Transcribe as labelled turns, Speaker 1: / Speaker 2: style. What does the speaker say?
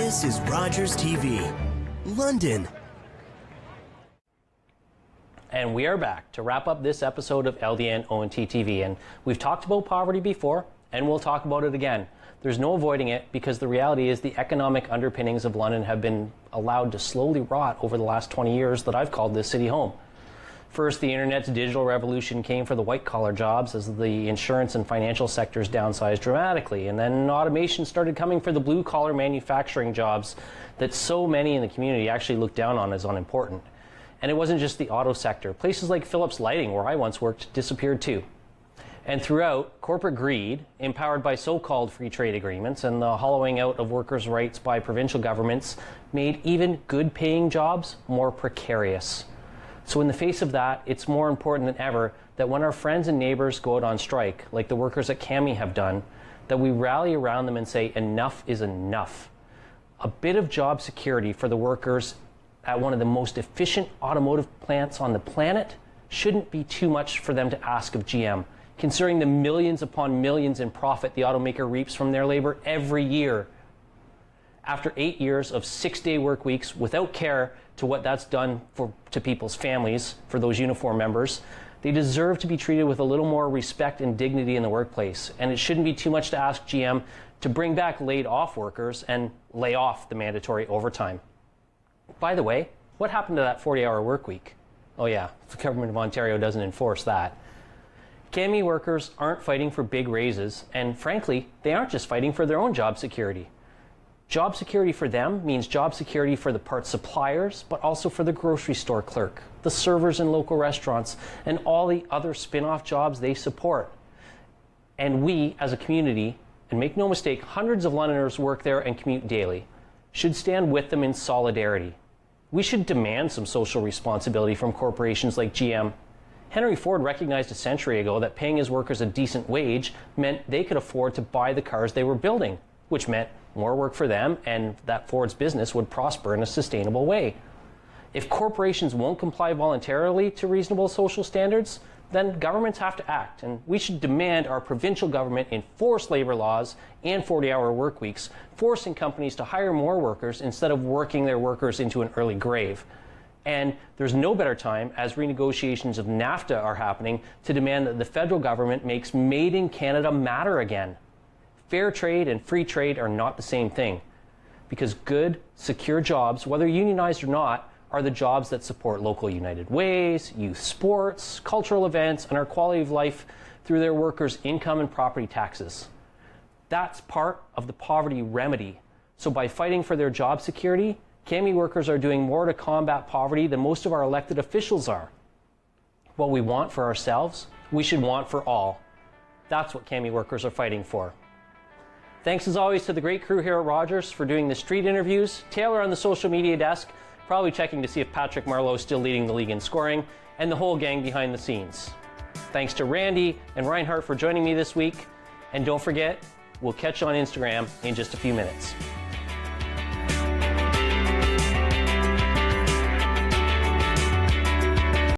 Speaker 1: This is Rogers TV, London.
Speaker 2: And we are back to wrap up this episode of LDN ONT TV. And we've talked about poverty before, and we'll talk about it again. There's no avoiding it, because the reality is the economic underpinnings of London have been allowed to slowly rot over the last 20 years that I've called this city home. First, the internet's digital revolution came for the white-collar jobs as the insurance and financial sectors downsized dramatically. And then automation started coming for the blue-collar manufacturing jobs that so many in the community actually look down on as unimportant. And it wasn't just the auto sector. Places like Philips Lighting, where I once worked, disappeared too. And throughout, corporate greed, empowered by so-called free trade agreements and the hollowing out of workers' rights by provincial governments, made even good-paying jobs more precarious. So in the face of that, it's more important than ever that when our friends and neighbors go out on strike, like the workers at Cami have done, that we rally around them and say enough is enough. A bit of job security for the workers at one of the most efficient automotive plants on the planet shouldn't be too much for them to ask of GM, considering the millions upon millions in profit the automaker reaps from their labor every year. After 8 years of 6-day work weeks without care to what that's done to people's families, for those uniform members, they deserve to be treated with a little more respect and dignity in the workplace. And it shouldn't be too much to ask GM to bring back laid off workers and lay off the mandatory overtime. By the way, what happened to that 40-hour work week? Oh yeah, the government of Ontario doesn't enforce that. Cami workers aren't fighting for big raises, and frankly, they aren't just fighting for their own job security. Job security for them means job security for the parts suppliers, but also for the grocery store clerk, the servers in local restaurants, and all the other spin-off jobs they support. And we, as a community, and make no mistake, hundreds of Londoners work there and commute daily, should stand with them in solidarity. We should demand some social responsibility from corporations like GM. Henry Ford recognized a century ago that paying his workers a decent wage meant they could afford to buy the cars they were building, which meant more work for them, and that Ford's business would prosper in a sustainable way. If corporations won't comply voluntarily to reasonable social standards, then governments have to act, and we should demand our provincial government enforce labor laws and 40-hour work weeks, forcing companies to hire more workers instead of working their workers into an early grave. And there's no better time, as renegotiations of NAFTA are happening, to demand that the federal government makes Made in Canada matter again. Fair trade and free trade are not the same thing, because good, secure jobs, whether unionized or not, are the jobs that support local United Ways, youth sports, cultural events, and our quality of life through their workers' income and property taxes. That's part of the poverty remedy. So by fighting for their job security, Cami workers are doing more to combat poverty than most of our elected officials are. What we want for ourselves, we should want for all. That's what Cami workers are fighting for. Thanks as always to the great crew here at Rogers for doing the street interviews, Taylor on the social media desk, probably checking to see if Patrick Marleau is still leading the league in scoring, and the whole gang behind the scenes. Thanks to Randy and Reinhardt for joining me this week, and don't forget, we'll catch you on Instagram in just a few minutes.